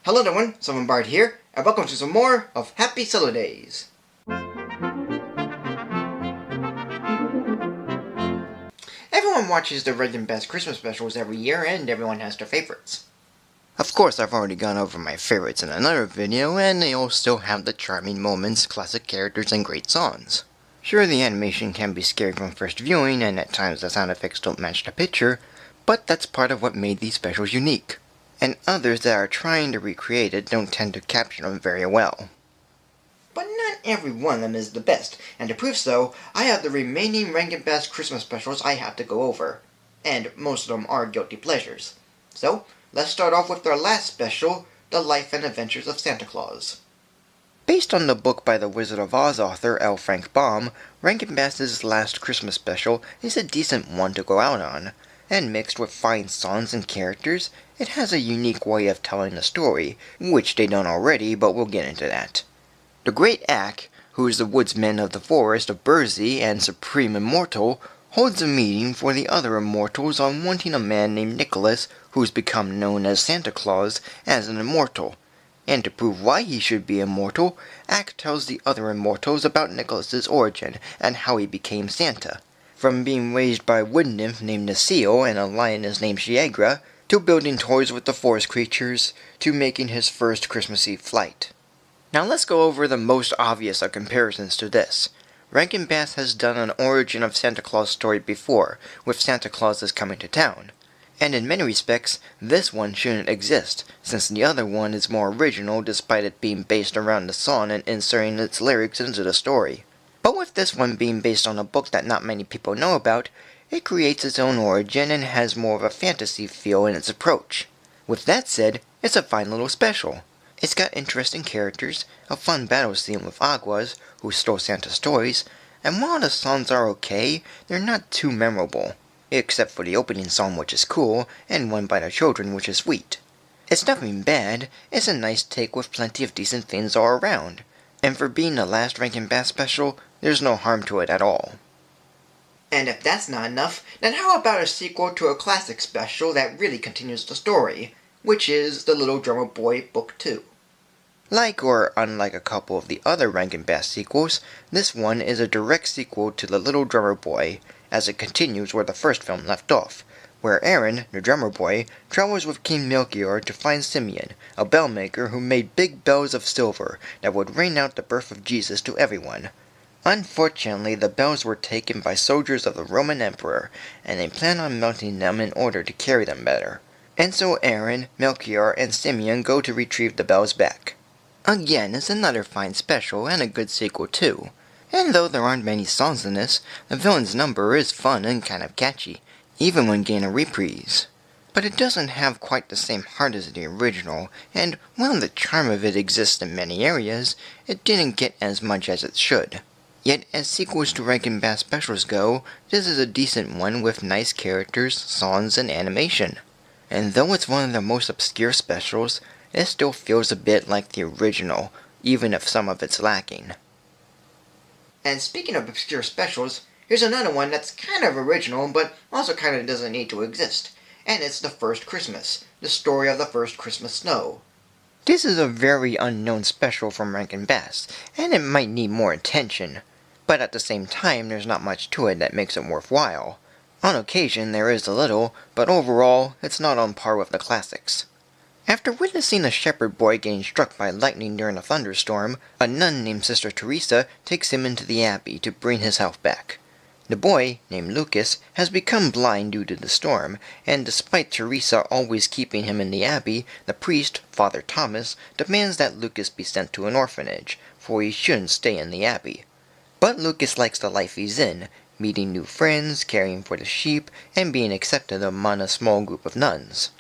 Hello everyone, Bard here, and welcome to some more of Happy Sulli-Days. Everyone watches the Rankin Christmas specials every year, and everyone has their favorites. Of course, I've already gone over my favorites in another video, and they all still have the charming moments, classic characters, and great songs. Sure, the animation can be scary from first viewing, and at times the sound effects don't match the picture, but that's part of what made these specials unique. And others that are trying to recreate it don't tend to capture them very well. But not every one of them is the best, and to prove so, I have the remaining Rankin Christmas specials I have to go over. And most of them are guilty pleasures. So, let's start off with our last special, The Life and Adventures of Santa Claus. Based on the book by the Wizard of Oz author L. Frank Baum, Rankin Bass's last Christmas special is a decent one to go out on, and mixed with fine songs and characters, it has a unique way of telling the story, which they don't already, but we'll get into that. The Great Ack, who is the woodsman of the forest of Burzee and supreme immortal, holds a meeting for the other immortals on wanting a man named Nicholas, who's become known as Santa Claus, as an immortal. And to prove why he should be immortal, Ack tells the other immortals about Nicholas's origin and how he became Santa. From being raised by a wood nymph named Necile and a lioness named Shiegra, to building toys with the forest creatures, to making his first Christmas Eve flight. Now let's go over the most obvious of comparisons to this. Rankin Bass has done an origin of Santa Claus story before, with Santa Claus is Coming to Town. And in many respects, this one shouldn't exist, since the other one is more original despite it being based around the song and inserting its lyrics into the story. But with this one being based on a book that not many people know about, it creates its own origin and has more of a fantasy feel in its approach. With that said, it's a fine little special. It's got interesting characters, a fun battle scene with Aguas, who stole Santa's toys, and while the songs are okay, they're not too memorable, except for the opening song, which is cool, and one by the children, which is sweet. It's nothing bad, it's a nice take with plenty of decent things all around, and for being the last Rankin Bass special, there's no harm to it at all. And if that's not enough, then how about a sequel to a classic special that really continues the story, which is The Little Drummer Boy Book 2. Like or unlike a couple of the other Rankin Bass sequels, this one is a direct sequel to The Little Drummer Boy, as it continues where the first film left off, where Aaron, the drummer boy, travels with King Melchior to find Simeon, a bell maker who made big bells of silver that would ring out the birth of Jesus to everyone. Unfortunately, the bells were taken by soldiers of the Roman Emperor, and they plan on melting them in order to carry them better. And so Aaron, Melchior, and Simeon go to retrieve the bells back. Again, it's another fine special and a good sequel too. And though there aren't many songs in this, the villain's number is fun and kind of catchy, even when getting a reprise. But it doesn't have quite the same heart as the original, and while the charm of it exists in many areas, it didn't get as much as it should. Yet, as sequels to Rankin Bass specials go, this is a decent one with nice characters, songs, and animation. And though it's one of the most obscure specials, it still feels a bit like the original, even if some of it's lacking. And speaking of obscure specials, here's another one that's kind of original, but also kind of doesn't need to exist. And it's The First Christmas, the story of the first Christmas snow. This is a very unknown special from Rankin Bass, and it might need more attention. But at the same time, there's not much to it that makes it worthwhile. On occasion, there is a little, but overall, it's not on par with the classics. After witnessing a shepherd boy getting struck by lightning during a thunderstorm, a nun named Sister Teresa takes him into the abbey to bring his health back. The boy, named Lucas, has become blind due to the storm, and despite Teresa always keeping him in the abbey, the priest, Father Thomas, demands that Lucas be sent to an orphanage, for he shouldn't stay in the abbey. But Lucas likes the life he's in, meeting new friends, caring for the sheep, and being accepted among a small group of nuns.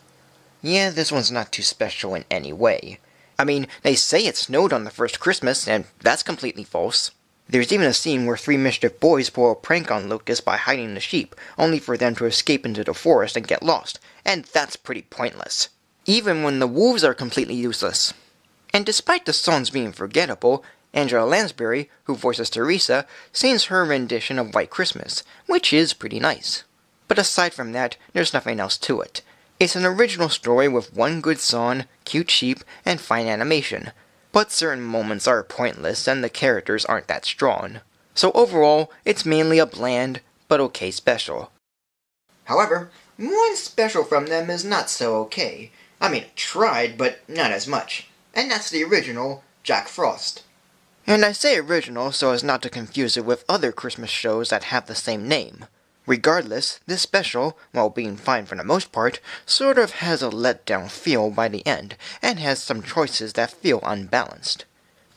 Yeah, this one's not too special in any way. I mean, they say it snowed on the first Christmas, and that's completely false. There's even a scene where three mischief boys pull a prank on Lucas by hiding the sheep, only for them to escape into the forest and get lost, and that's pretty pointless. Even when the wolves are completely useless. And despite the songs being forgettable, Angela Lansbury, who voices Teresa, sings her rendition of White Christmas, which is pretty nice. But aside from that, there's nothing else to it. It's an original story with one good song, cute sheep, and fine animation, but certain moments are pointless and the characters aren't that strong. So overall, it's mainly a bland, but okay special. However, one special from them is not so okay. I mean, it tried, but not as much. And that's the original Jack Frost. And I say original so as not to confuse it with other Christmas shows that have the same name. Regardless, this special, while being fine for the most part, sort of has a letdown feel by the end, and has some choices that feel unbalanced.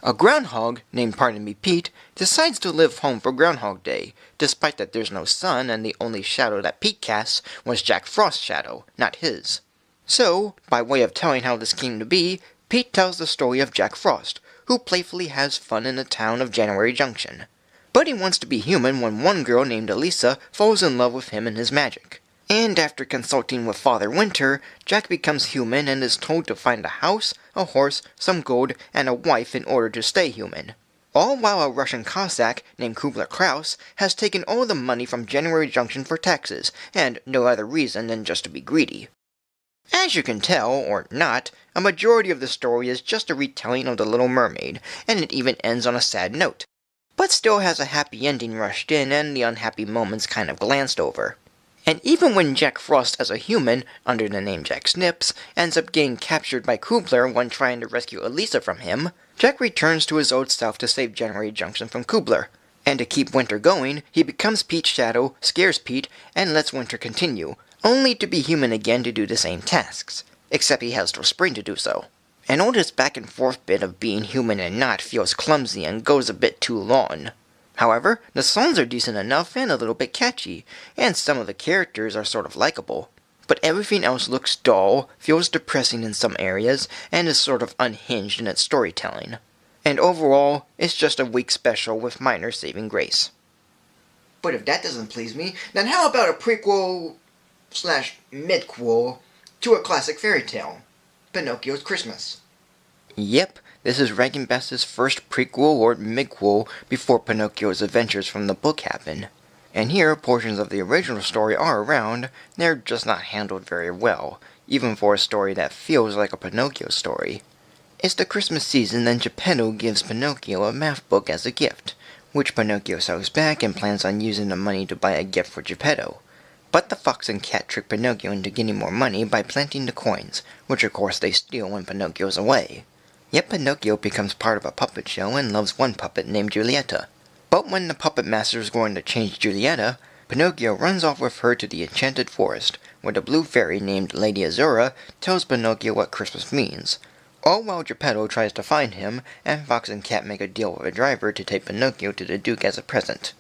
A groundhog, named Pardon Me Pete, decides to live home for Groundhog Day, despite that there's no sun and the only shadow that Pete casts was Jack Frost's shadow, not his. So, by way of telling how this came to be, Pete tells the story of Jack Frost, who playfully has fun in the town of January Junction. But he wants to be human when one girl named Elisa falls in love with him and his magic. And after consulting with Father Winter, Jack becomes human and is told to find a house, a horse, some gold, and a wife in order to stay human. All while a Russian Cossack named Kubler-Klaus has taken all the money from January Junction for taxes, and no other reason than just to be greedy. As you can tell, or not, a majority of the story is just a retelling of The Little Mermaid, and it even ends on a sad note, but still has a happy ending rushed in and the unhappy moments kind of glanced over. And even when Jack Frost as a human, under the name Jack Snips, ends up getting captured by Kubler when trying to rescue Elisa from him, Jack returns to his old self to save January Junction from Kubler. And to keep Winter going, he becomes Pete's shadow, scares Pete, and lets Winter continue, only to be human again to do the same tasks, except he has till spring to do so. And all this back and forth bit of being human and not feels clumsy and goes a bit too long. However, the songs are decent enough and a little bit catchy, and some of the characters are sort of likable. But everything else looks dull, feels depressing in some areas, and is sort of unhinged in its storytelling. And overall, it's just a weak special with minor saving grace. But if that doesn't please me, then how about a prequel/midquel to a classic fairy tale, Pinocchio's Christmas? Yep, this is Rankin Bass's first prequel or midquel before Pinocchio's adventures from the book happen. And here, portions of the original story are around, they're just not handled very well, even for a story that feels like a Pinocchio story. It's the Christmas season and Geppetto gives Pinocchio a math book as a gift, which Pinocchio sells back and plans on using the money to buy a gift for Geppetto. But the fox and cat trick Pinocchio into getting more money by planting the coins, which of course they steal when Pinocchio's away. Yet Pinocchio becomes part of a puppet show and loves one puppet named Giulietta. But when the puppet master is going to change Giulietta, Pinocchio runs off with her to the enchanted forest, where the blue fairy named Lady Azura tells Pinocchio what Christmas means. All while Geppetto tries to find him, and Fox and Cat make a deal with a driver to take Pinocchio to the Duke as a present.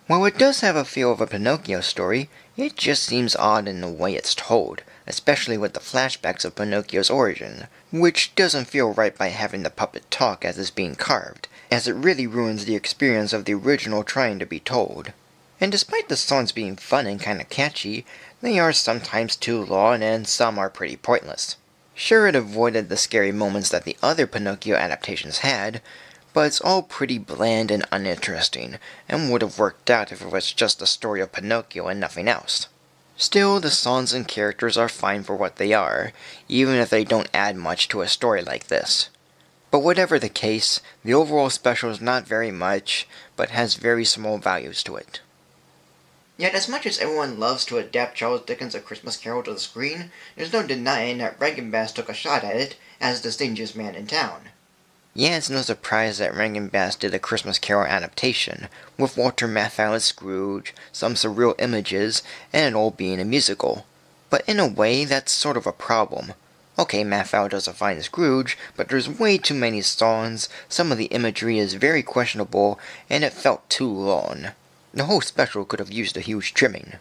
While it does have a feel of a Pinocchio story, it just seems odd in the way it's told, especially with the flashbacks of Pinocchio's origin, which doesn't feel right by having the puppet talk as it's being carved, as it really ruins the experience of the original trying to be told. And despite the songs being fun and kinda catchy, they are sometimes too long and some are pretty pointless. Sure, it avoided the scary moments that the other Pinocchio adaptations had, but it's all pretty bland and uninteresting, and would have worked out if it was just the story of Pinocchio and nothing else. Still, the songs and characters are fine for what they are, even if they don't add much to a story like this. But whatever the case, the overall special is not very much, but has very small values to it. Yet as much as everyone loves to adapt Charles Dickens' A Christmas Carol to the screen, there's no denying that Rankin Bass took a shot at it as the stingiest man in town. Yeah, it's no surprise that Rankin Bass did a Christmas Carol adaptation, with Walter Matthau as Scrooge, some surreal images, and it all being a musical. But in a way, that's sort of a problem. Okay, Matthau does a fine Scrooge, but there's way too many songs, some of the imagery is very questionable, and it felt too long. The whole special could have used a huge trimming.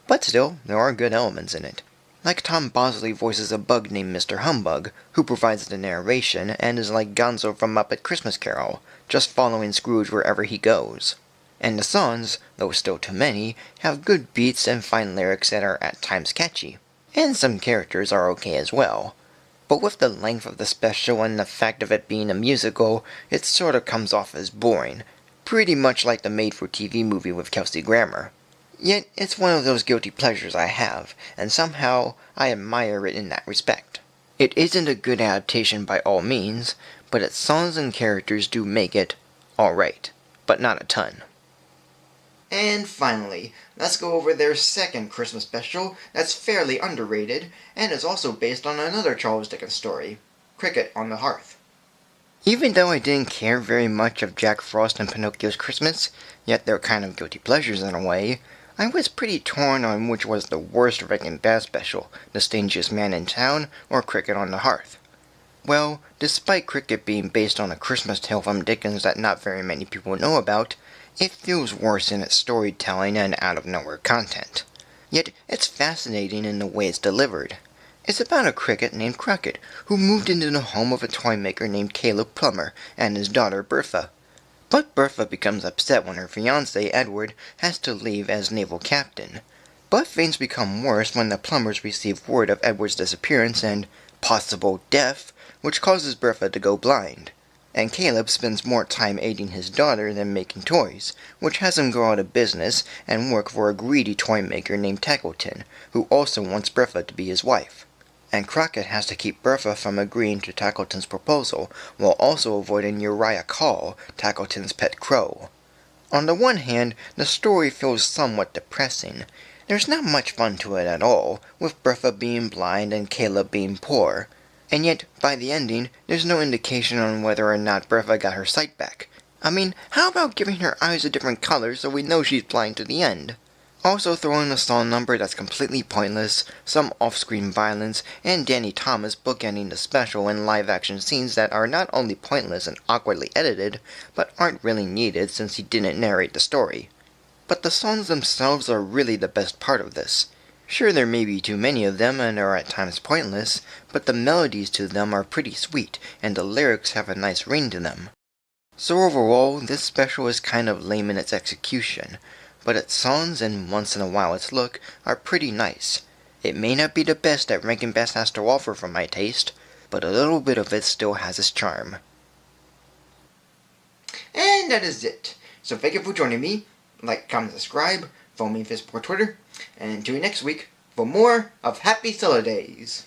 But still, there are good elements in it. Like Tom Bosley voices a bug named Mr. Humbug, who provides the narration and is like Gonzo from Muppet Christmas Carol, just following Scrooge wherever he goes. And the songs, though still too many, have good beats and fine lyrics that are at times catchy. And some characters are okay as well. But with the length of the special and the fact of it being a musical, it sort of comes off as boring, pretty much like the made-for-TV movie with Kelsey Grammer. Yet it's one of those guilty pleasures I have, and somehow I admire it in that respect. It isn't a good adaptation by all means, but its songs and characters do make it alright, but not a ton. And finally, let's go over their second Christmas special that's fairly underrated, and is also based on another Charles Dickens story, Cricket on the Hearth. Even though I didn't care very much of Jack Frost and Pinocchio's Christmas, yet they're kind of guilty pleasures in a way, I was pretty torn on which was the worst Rankin Bass special, The Stingiest Man in Town or Cricket on the Hearth. Well, despite Cricket being based on a Christmas tale from Dickens that not very many people know about, it feels worse in its storytelling and out-of-nowhere content. Yet, it's fascinating in the way it's delivered. It's about a cricket named Crockett, who moved into the home of a toy maker named Caleb Plummer and his daughter Bertha. But Bertha becomes upset when her fiancé, Edward, has to leave as naval captain. But things become worse when the Plumbers receive word of Edward's disappearance and possible death, which causes Bertha to go blind. And Caleb spends more time aiding his daughter than making toys, which has him go out of business and work for a greedy toy maker named Tackleton, who also wants Bertha to be his wife. And Crockett has to keep Bertha from agreeing to Tackleton's proposal, while also avoiding Uriah Call, Tackleton's pet crow. On the one hand, the story feels somewhat depressing. There's not much fun to it at all, with Bertha being blind and Caleb being poor. And yet, by the ending, there's no indication on whether or not Bertha got her sight back. I mean, how about giving her eyes a different color so we know she's blind to the end? Also throw in a song number that's completely pointless, some off-screen violence, and Danny Thomas bookending the special in live-action scenes that are not only pointless and awkwardly edited, but aren't really needed since he didn't narrate the story. But the songs themselves are really the best part of this. Sure, there may be too many of them and are at times pointless, but the melodies to them are pretty sweet, and the lyrics have a nice ring to them. So overall, this special is kind of lame in its execution, but its songs and once in a while its look are pretty nice. It may not be the best that Rankin Bass has to offer for my taste, but a little bit of it still has its charm. And that is it. So thank you for joining me. Like, comment, subscribe, follow me on Facebook or Twitter, and tune in next week for more of Happy Sulli-Days.